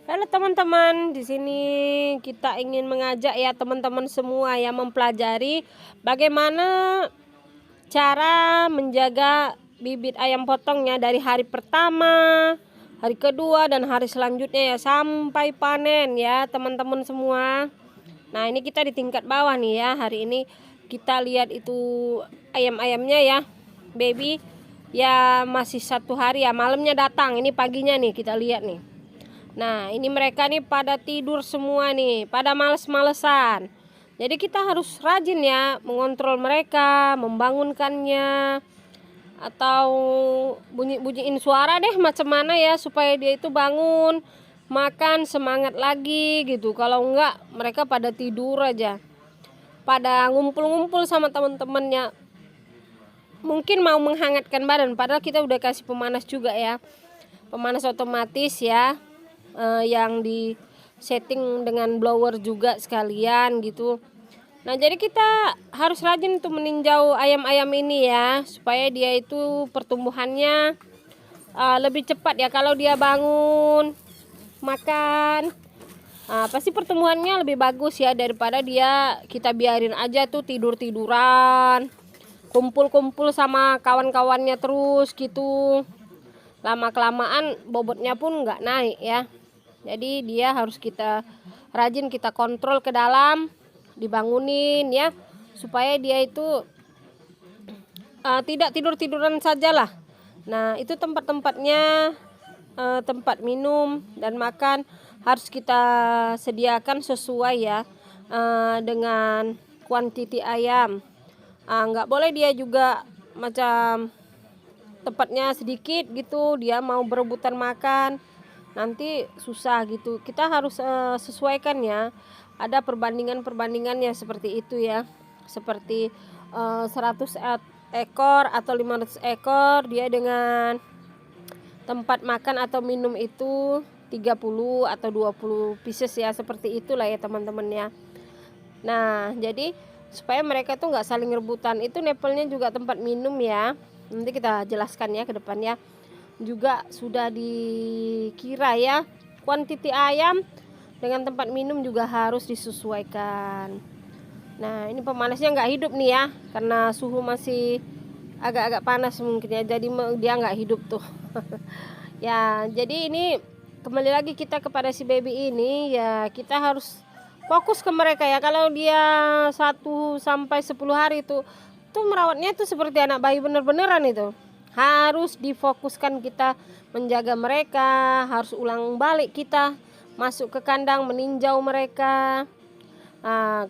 Halo teman-teman, di sini kita ingin mengajak ya teman-teman semua yang mempelajari bagaimana cara menjaga bibit ayam potongnya dari hari pertama, hari kedua dan hari selanjutnya ya sampai panen ya teman-teman semua. Nah, ini kita di tingkat bawah nih ya. Hari ini kita lihat itu ayam-ayamnya ya, baby ya masih 1 hari ya, malamnya datang. Ini paginya nih kita lihat nih. Nah, ini mereka nih pada tidur semua nih, pada males-malesan. Jadi kita harus rajin ya mengontrol mereka, membangunkannya, atau bunyi-bunyiin suara deh macam mana ya supaya dia itu bangun, makan semangat lagi gitu. Kalau enggak mereka pada tidur aja, pada ngumpul-ngumpul sama teman-temannya. Mungkin mau menghangatkan badan, padahal kita udah kasih pemanas juga ya, pemanas otomatis ya, yang di setting dengan blower juga sekalian gitu. Nah, jadi kita harus rajin untuk meninjau ayam-ayam ini ya, supaya dia itu pertumbuhannya lebih cepat ya. Kalau dia bangun makan, pasti pertumbuhannya lebih bagus ya daripada dia kita biarin aja tuh tidur-tiduran, kumpul-kumpul sama kawan-kawannya terus gitu. Lama-kelamaan bobotnya pun nggak naik ya. Jadi dia harus kita rajin kita kontrol ke dalam, dibangunin ya, supaya dia itu tidak tidur-tiduran sajalah. Nah, itu tempat-tempatnya, tempat minum dan makan harus kita sediakan sesuai ya, dengan kuantiti ayam. Nggak boleh dia juga macam tempatnya sedikit gitu, dia mau berebutan makan, nanti susah gitu. Kita harus sesuaikan ya, ada perbandingannya seperti itu ya, seperti 100 ekor atau 500 ekor dia dengan tempat makan atau minum itu 30 atau 20 pieces ya, seperti itulah ya teman-teman ya. Nah, jadi supaya mereka tuh nggak saling rebutan, itu nepelnya juga tempat minum ya, nanti kita jelaskan ya ke depan ya. Juga sudah dikira ya kuantiti ayam dengan tempat minum juga harus disesuaikan. Nah, ini pemanasnya nggak hidup nih ya, karena suhu masih agak-agak panas mungkin ya, jadi dia nggak hidup tuh. Ya, jadi ini kembali lagi kita kepada si baby ini ya, kita harus fokus ke mereka ya. Kalau dia 1 sampai 10 hari tuh merawatnya tuh seperti anak bayi bener-beneran itu. Harus difokuskan kita menjaga mereka, harus ulang balik kita masuk ke kandang meninjau mereka.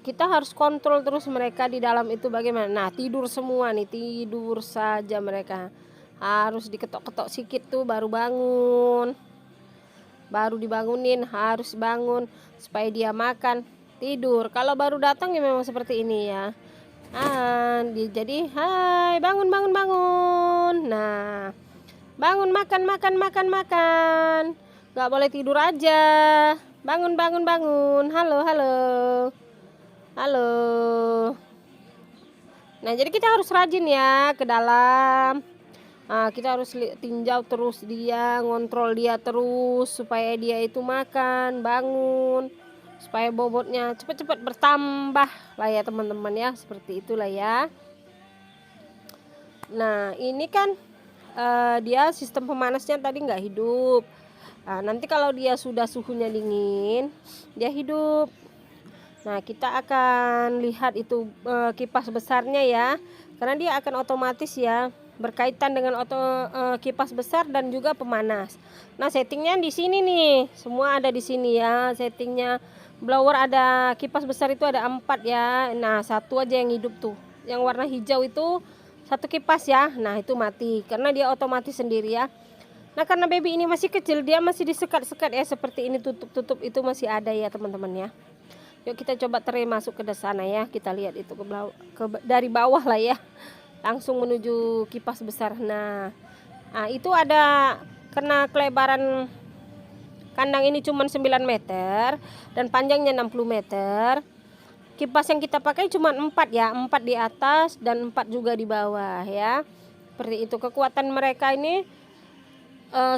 Kita harus kontrol terus mereka di dalam itu bagaimana. Nah, tidur semua nih, tidur saja mereka. Harus diketok-ketok sikit tuh baru bangun. Baru dibangunin, harus bangun supaya dia makan, tidur. Kalau baru datang ya memang seperti ini ya. Jadi hai, bangun. Nah, bangun, makan. Nggak boleh tidur aja. Bangun. Halo. Nah, jadi kita harus rajin ya ke dalam. Kita harus tinjau terus dia, ngontrol dia terus supaya dia itu makan, bangun, supaya bobotnya cepat-cepat bertambah lah ya teman-teman ya, seperti itulah ya. Nah, ini kan dia sistem pemanasnya tadi nggak hidup. Nanti kalau dia sudah suhunya dingin, dia hidup. Nah, kita akan lihat itu kipas besarnya ya, karena dia akan otomatis ya, berkaitan dengan kipas besar dan juga pemanas. Nah, settingnya di sini nih, semua ada di sini ya settingnya. Blower ada, kipas besar itu ada 4 ya. Nah, 1 aja yang hidup tuh, yang warna hijau itu 1 kipas ya. Nah, itu mati karena dia otomatis sendiri ya. Nah, karena baby ini masih kecil, dia masih disekat-sekat ya, seperti ini, tutup itu masih ada ya teman-teman ya. Yuk kita coba masuk ke sana ya, kita lihat itu dari bawah lah ya, langsung menuju kipas besar. Nah, itu ada, karena kelebaran kandang ini cuma 9 meter dan panjangnya 60 meter. Kipas yang kita pakai cuma 4 ya, 4 di atas dan 4 juga di bawah ya. Seperti itu. Kekuatan mereka ini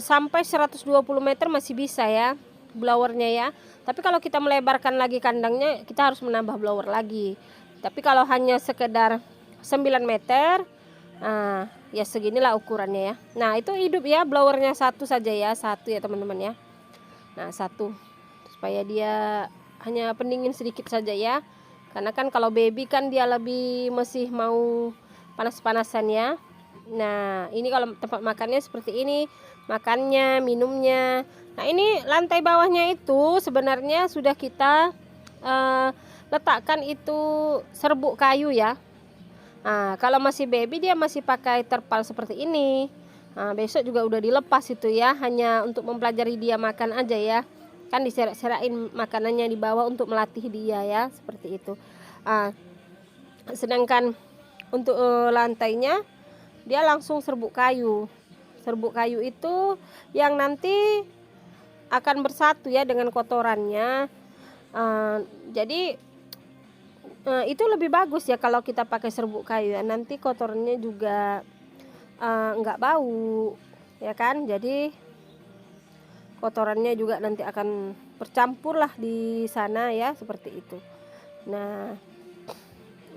sampai 120 meter masih bisa ya. blowernya ya. Tapi kalau kita melebarkan lagi kandangnya, kita harus menambah blower lagi. Tapi kalau hanya sekedar 9 meter, ya seginilah ukurannya ya. Nah itu hidup ya, blowernya satu saja ya, satu ya teman-teman ya. Nah satu, supaya dia hanya pendingin sedikit saja ya. Karena kan kalau baby kan dia lebih masih mau panas-panasan ya. Nah ini kalau tempat makannya seperti ini, makannya, minumnya. Nah ini lantai bawahnya itu sebenarnya sudah kita letakkan itu serbuk kayu ya. Nah kalau masih baby dia masih pakai terpal seperti ini. Nah, besok juga udah dilepas itu ya, hanya untuk mempelajari dia makan aja ya. Kan diserak-serakin makanannya di bawah untuk melatih dia ya, seperti itu. Sedangkan untuk lantainya dia langsung serbuk kayu. Serbuk kayu itu yang nanti akan bersatu ya dengan kotorannya. Jadi itu lebih bagus ya kalau kita pakai serbuk kayu ya. Nanti kotorannya juga nggak bau ya kan. Jadi kotorannya juga nanti akan bercampur lah di sana ya, seperti itu. Nah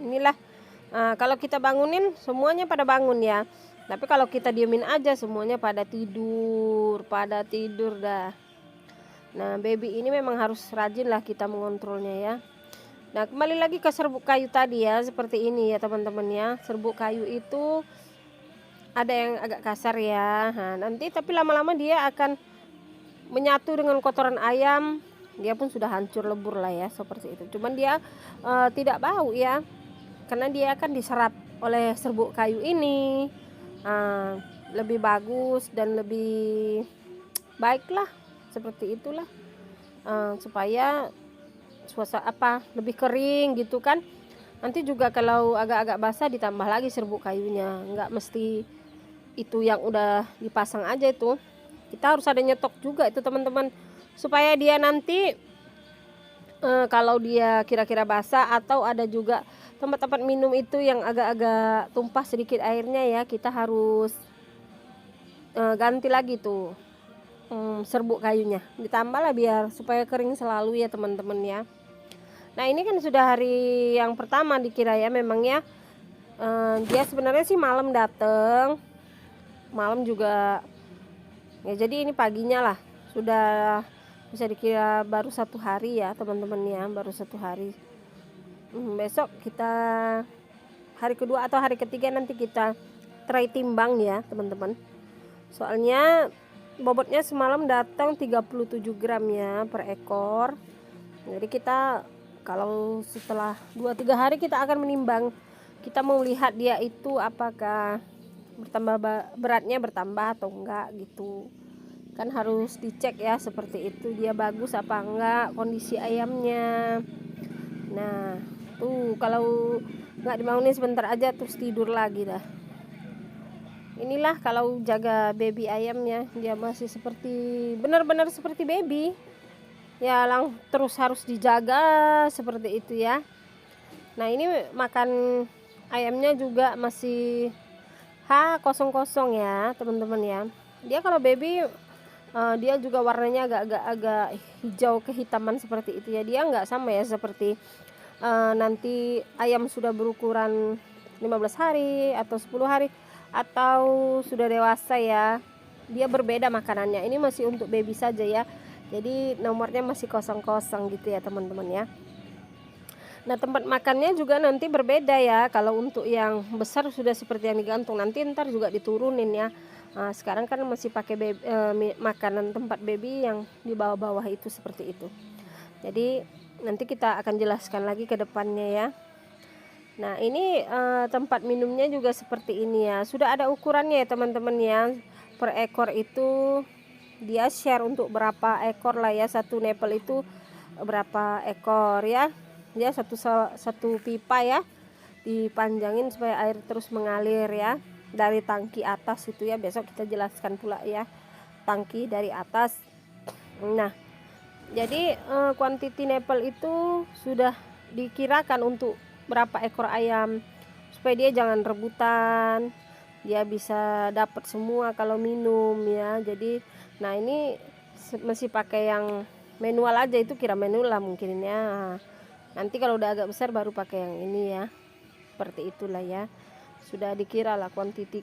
inilah kalau kita bangunin semuanya pada bangun ya. Tapi kalau kita diemin aja semuanya pada tidur dah. Nah baby ini memang harus rajin lah kita mengontrolnya ya. Nah kembali lagi ke serbuk kayu tadi ya, seperti ini ya teman-teman ya. Serbuk kayu itu ada yang agak kasar ya. Nah nanti tapi lama-lama dia akan menyatu dengan kotoran ayam, dia pun sudah hancur lebur lah ya, seperti itu. Cuman dia tidak bau ya, karena dia akan diserap oleh serbuk kayu ini. Lebih bagus dan lebih baik lah, seperti itulah. Supaya suasana lebih kering gitu kan. Nanti juga kalau agak-agak basah ditambah lagi serbuk kayunya, nggak mesti itu yang udah dipasang aja itu. Kita harus ada nyetok juga itu teman-teman, supaya dia nanti kalau dia kira-kira basah atau ada juga tempat-tempat minum itu yang agak-agak tumpah sedikit airnya ya, kita harus ganti lagi tuh serbuk kayunya, ditambahlah biar supaya kering selalu ya teman-teman ya. Nah ini kan sudah hari yang pertama dikira ya, memang ya dia sebenarnya sih malam dateng, malam juga ya. Jadi ini paginya lah sudah bisa dikira baru 1 hari ya teman-teman ya, baru 1 hari. Besok kita hari kedua atau hari ketiga nanti kita try timbang ya teman-teman. Soalnya bobotnya semalam datang 37 gram ya per ekor. Jadi kita kalau setelah 2-3 hari kita akan menimbang. Kita mau lihat dia itu apakah beratnya bertambah atau enggak gitu. Kan harus dicek ya, seperti itu, dia bagus apa enggak kondisi ayamnya. Nah tuh kalau nggak dibangunin sebentar aja terus tidur lagi dah. Inilah kalau jaga baby ayamnya, dia masih seperti benar-benar seperti baby ya, terus harus dijaga seperti itu ya. Nah ini makan ayamnya juga masih kosong-kosong ya teman-teman ya. Dia kalau baby dia juga warnanya agak hijau kehitaman seperti itu ya. Dia nggak sama ya seperti nanti ayam sudah berukuran 15 hari atau 10 hari atau sudah dewasa ya. Dia berbeda makanannya. Ini masih untuk baby saja ya. Jadi nomornya masih kosong-kosong gitu ya teman-teman ya. Nah tempat makannya juga nanti berbeda ya. Kalau untuk yang besar sudah seperti yang digantung, nanti ntar juga diturunin ya. Sekarang kan masih pakai makanan tempat baby yang di bawah-bawah itu, seperti itu. Jadi nanti kita akan jelaskan lagi ke depannya ya. Nah ini tempat minumnya juga seperti ini ya. Sudah ada ukurannya ya teman-teman ya. Per ekor itu dia share untuk berapa ekor lah ya. Satu nepel itu berapa ekor ya. Dia satu pipa ya, dipanjangin supaya air terus mengalir ya dari tangki atas itu ya. Besok kita jelaskan pula ya tangki dari atas. Nah jadi kuantiti nepel itu sudah dikirakan untuk berapa ekor ayam, supaya dia jangan rebutan, dia bisa dapat semua kalau minum ya. Jadi nah ini masih pakai yang manual aja, itu kira manual lah mungkin ya. Nanti kalau udah agak besar baru pakai yang ini ya. Seperti itulah ya. Sudah dikira lah kuantiti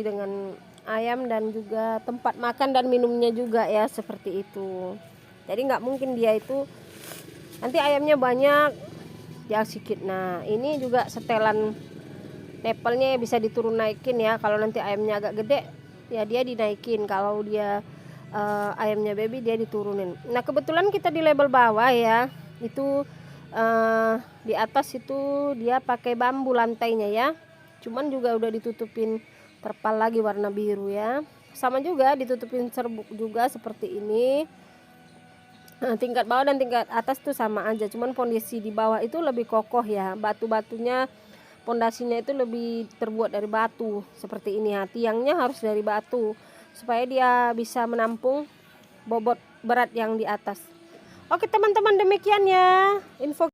dengan ayam dan juga tempat makan dan minumnya juga ya, seperti itu. Jadi nggak mungkin dia itu nanti ayamnya banyak ya sedikit. Nah ini juga setelan levelnya bisa diturun naikin ya. Kalau nanti ayamnya agak gede ya dia dinaikin, kalau dia ayamnya baby dia diturunin. Nah kebetulan kita di label bawah ya, itu di atas itu dia pakai bambu lantainya ya, cuman juga udah ditutupin terpal lagi warna biru ya, sama juga ditutupin serbuk juga seperti ini. Nah, tingkat bawah dan tingkat atas tuh sama aja, cuman fondasi di bawah itu lebih kokoh ya, batu-batunya fondasinya itu lebih terbuat dari batu seperti ini ya. Tiangnya harus dari batu supaya dia bisa menampung bobot berat yang di atas. Oke teman-teman, demikian ya info